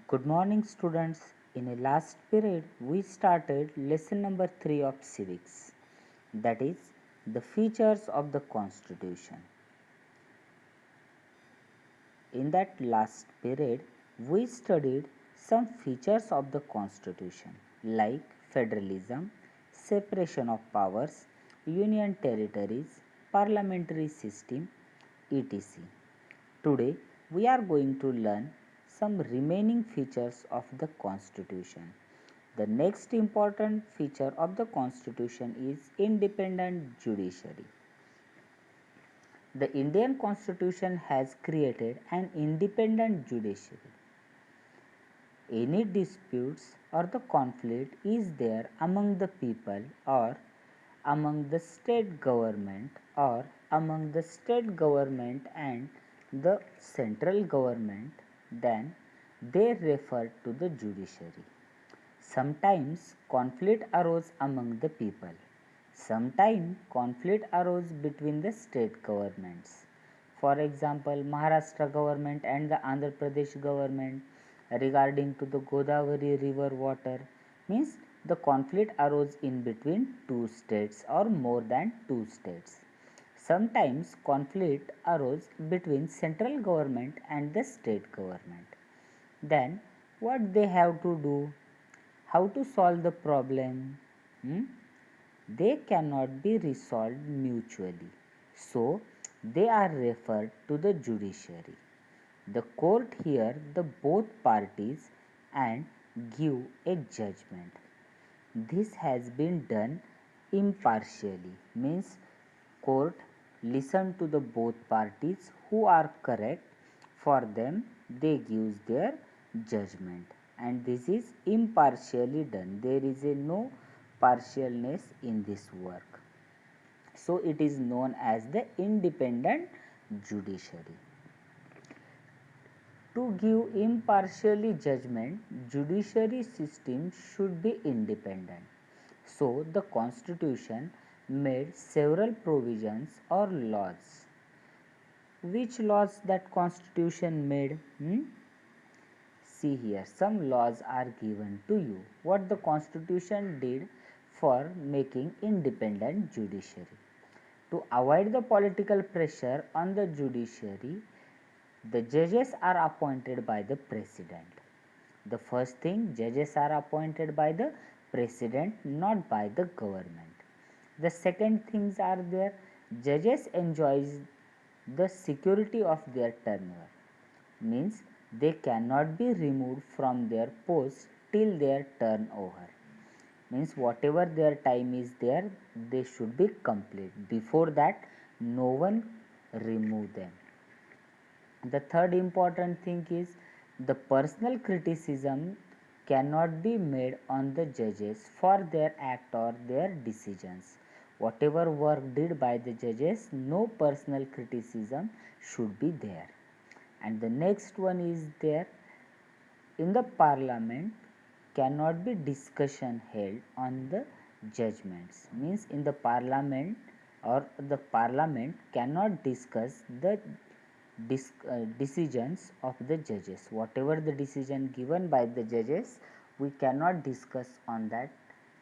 Good morning, students. In a last period, we started lesson number 3 of Civics, that is, the features of the Constitution. In that last period, we studied some features of the Constitution like federalism, separation of powers, union territories, parliamentary system, etc. Today, we are going to learn some remaining features of the Constitution. The next important feature of the Constitution is independent judiciary. The Indian Constitution has created an independent judiciary. Any disputes or the conflict is there among the people or among the state government or among the state government and the central government, then they refer to the judiciary. Sometimes conflict arose among the people. Sometimes conflict arose between the state governments. For example, Maharashtra government and the Andhra Pradesh government regarding to the Godavari river water, means the conflict arose in between two states or more than two states. Sometimes conflict arose between central government and the state government. Then what they have to do? How to solve the problem? Hmm? They cannot be resolved mutually. So they are referred to the judiciary. The court hear the both parties and give a judgment. This has been done impartially, means court listen to the both parties who are correct. For them they gives their judgment, and this is impartially done. There is a no partialness in this work. So it is known as the independent judiciary. To give impartially judgment, judiciary system should be independent. So the Constitution made several provisions or laws. Which laws that Constitution made? See here, some laws are given to you. What the Constitution did for making independent judiciary. To avoid the political pressure on the judiciary, the judges are appointed by the president. The first thing, judges are appointed by the president, not by the government. The second things are there, judges enjoys the security of their tenure, means they cannot be removed from their post till their turn over. Means whatever their time is there, they should be complete. Before that, no one remove them. The third important thing is the personal criticism cannot be made on the judges for their act or their decisions. Whatever work did by the judges, no personal criticism should be there. And the next one is there, in the parliament cannot be discussion held on the judgments, means in the parliament or the parliament cannot discuss the decisions of the judges. Whatever the decision given by the judges, we cannot discuss on that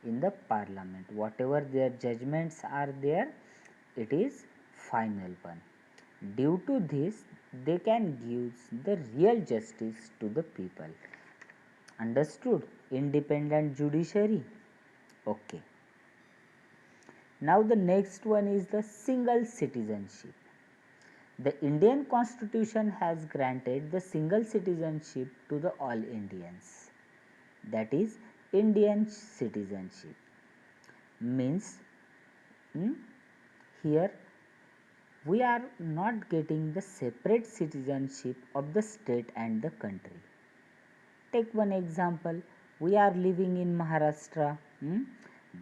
in the parliament. Whatever their judgments are there, it is final one. Due to this, they can give the real justice to the people. Understood? Independent judiciary. Okay. Now the next one is the single citizenship. The Indian Constitution has granted the single citizenship to the all Indians. That is Indian citizenship. Means here we are not getting the separate citizenship of the state and the country. Take one example, we are living in Maharashtra,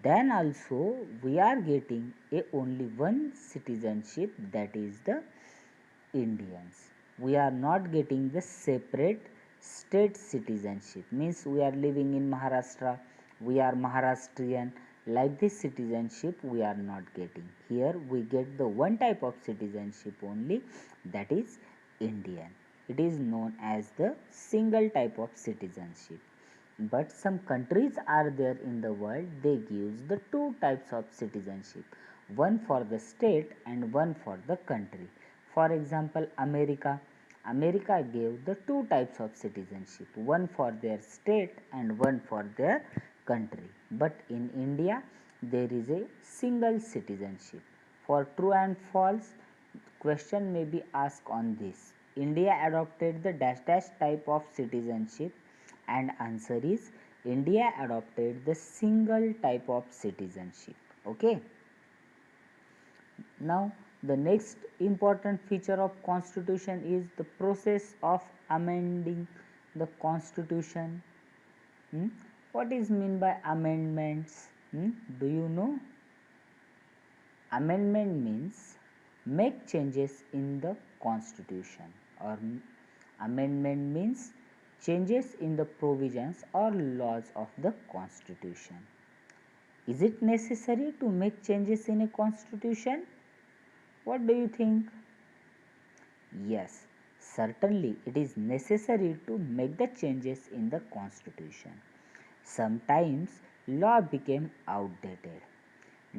then also we are getting a only one citizenship, that is the Indians. We are not getting the separate state citizenship, means we are living in Maharashtra, we are Maharashtrian, like this citizenship we are not getting. Here we get the one type of citizenship only, that is Indian. it is known as the single type of citizenship. But some countries are there in the world, they give the two types of citizenship, one for the state and one for the country. For example, America gave the two types of citizenship, one for their state and one for their country. But in India, there is a single citizenship. For true and false, question may be asked on this. India adopted the dash dash type of citizenship, and answer is India adopted the single type of citizenship. Okay. Now the next important feature of constitution is the process of amending the constitution. Hmm? What is mean by amendments? Do you know? Amendment means make changes in the constitution, or amendment means changes in the provisions or laws of the constitution. Is it necessary to make changes in a constitution? What do you think? Yes, certainly it is necessary to make the changes in the constitution. Sometimes law became outdated.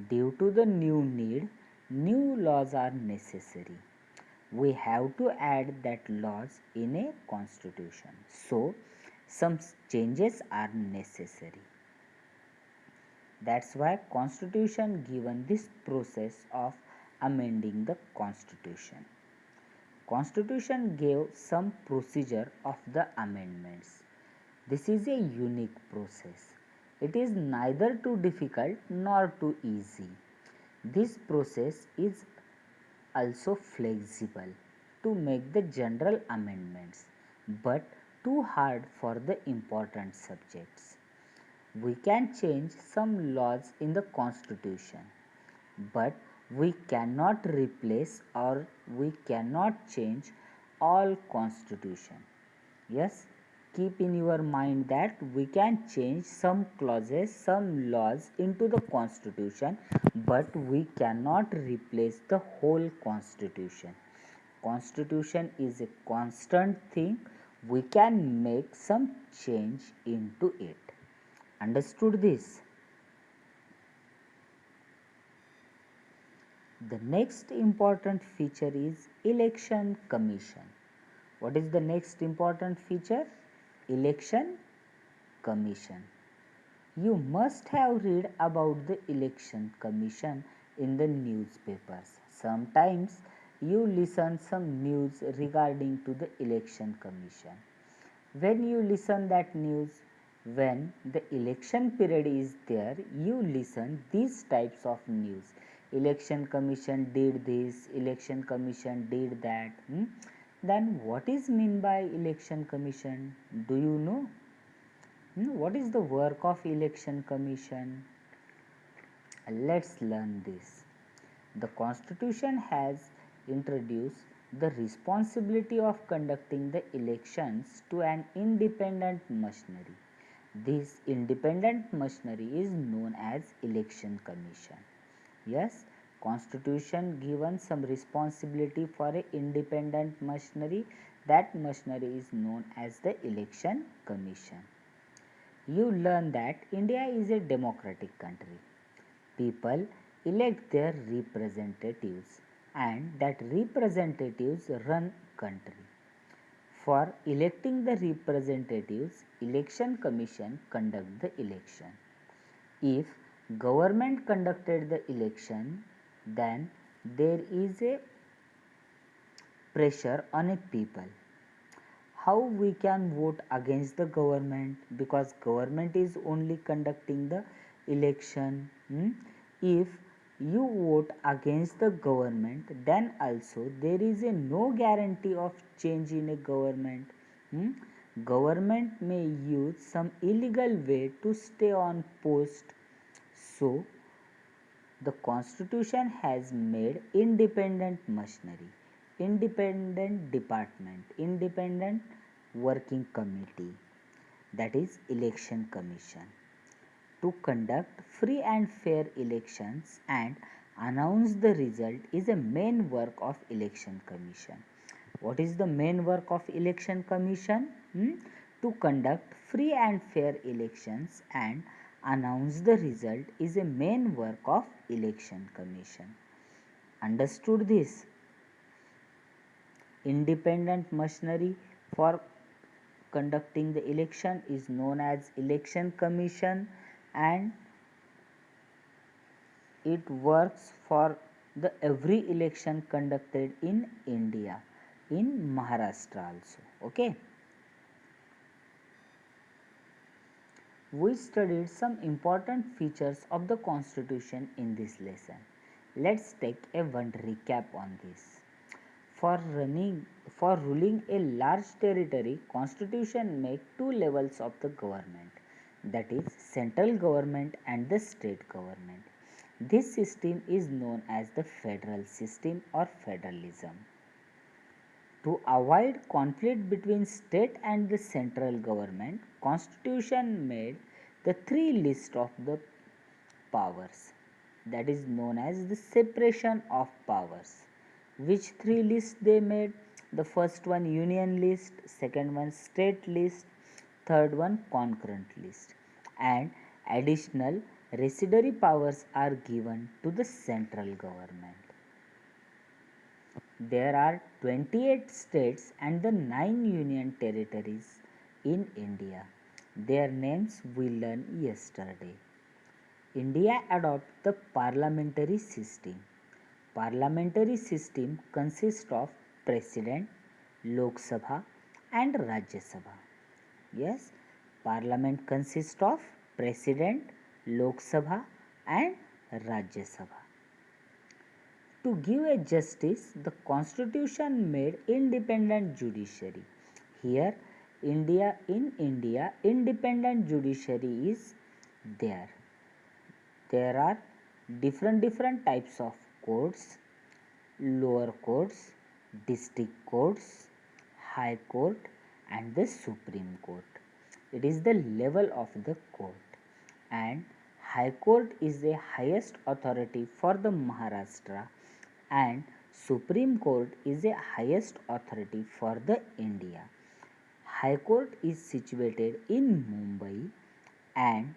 Due to the new need, new laws are necessary. We have to add that laws in a constitution. So, some changes are necessary. That's why constitution given this process of amending the constitution. Constitution gave some procedure of the amendments. This is a unique process. It is neither too difficult nor too easy. This process is also flexible to make the general amendments, but too hard for the important subjects. We can change some laws in the constitution, but we cannot replace or we cannot change all constitution. Yes, keep in your mind that we can change some clauses, some laws into the constitution, but we cannot replace the whole constitution. Constitution is a constant thing, we can make some change into it. Understood this? The next important feature is election commission. What is the next important feature? Election commission. You must have read about the election commission in the newspapers. Sometimes you listen some news regarding to the election commission. When you listen that news, when the election period is there, you listen these types of news. Election commission did this, election commission did that. Then what is mean by election commission? Do you know? What is the work of election commission? Let's learn this. The constitution has introduced the responsibility of conducting the elections to an independent machinery. This independent machinery is known as election commission. Yes, constitution given some responsibility for a independent machinery. That machinery is known as the election commission. You learn that India is a democratic country. People elect their representatives and that representatives run country. For electing the representatives, election commission conduct the election. If government conducted the election, then there is a pressure on a people. How we can vote against the government, because government is only conducting the election. If you vote against the government, then also there is a no guarantee of change in a government. Government may use some illegal way to stay on post. So the constitution has made independent machinery, independent department, independent working committee, that is election commission, to conduct free and fair elections and announce the result is a main work of election commission. What is the main work of election commission? To conduct free and fair elections and announce the result is a main work of election commission. Understood this? Independent machinery for conducting the election is known as election commission, and it works for the every election conducted in India, in Maharashtra also. Okay. We studied some important features of the constitution in this lesson. Let's take a one recap on this. For ruling a large territory, constitution make two levels of the government, that is central government and the state government. This system is known as the federal system or federalism. To avoid conflict between state and the central government, constitution made the three list of the powers, that is known as the separation of powers. Which three lists they made? The first one union list, second one state list, third one concurrent list, and additional residuary powers are given to the central government. There are 28 states and the 9 union territories in India. Their names we learned yesterday. India adopts the parliamentary system. Parliamentary system consists of President, Lok Sabha and Rajya Sabha. Yes, Parliament consists of President, Lok Sabha and Rajya Sabha. To give a justice, the constitution made independent judiciary. Here, in India, independent judiciary is there. There are different types of courts: lower courts, district courts, high court and the supreme court. It is the level of the court, and high court is the highest authority for the Maharashtra, and supreme court is the highest authority for the India. High court is situated in Mumbai and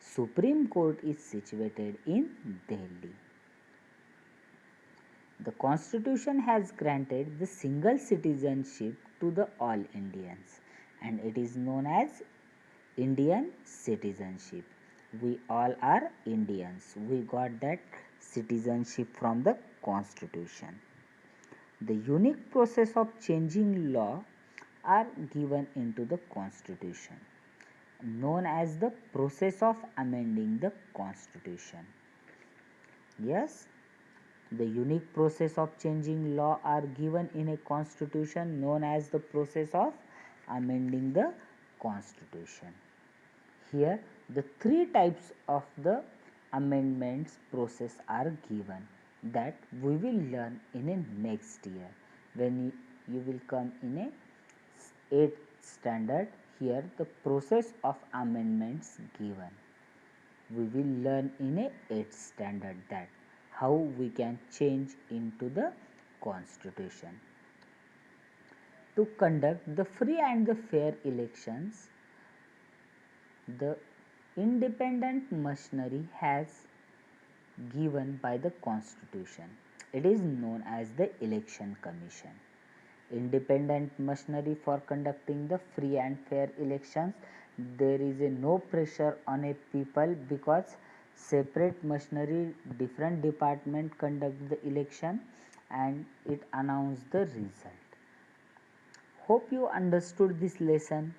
Supreme Court is situated in Delhi. The Constitution has granted the single citizenship to the all Indians, and it is known as Indian citizenship. We all are Indians. We got that citizenship from the Constitution. The unique process of changing law are given into the Constitution, known as the process of amending the Constitution. Yes, the unique process of changing law are given in a Constitution known as the process of amending the Constitution. Here, the three types of the amendments process are given that we will learn in a next year when you will come in a 8th standard. Here the process of amendments given. We will learn in a 8th standard that how we can change into the Constitution. To conduct the free and the fair elections, the independent machinery has given by the Constitution. It is known as the Election Commission. Independent machinery for conducting the free and fair elections. There is a no pressure on a people because separate machinery, different department conduct the election and it announce the result. Hope you understood this lesson.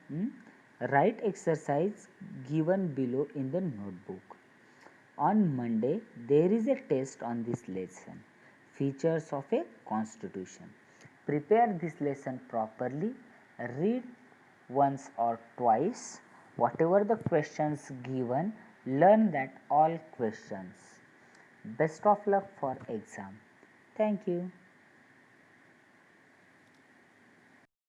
Write exercise given below in the notebook. On Monday, there is a test on this lesson, features of a constitution. Prepare this lesson properly, read once or twice, whatever the questions given, learn that all questions. Best of luck for exam. Thank you.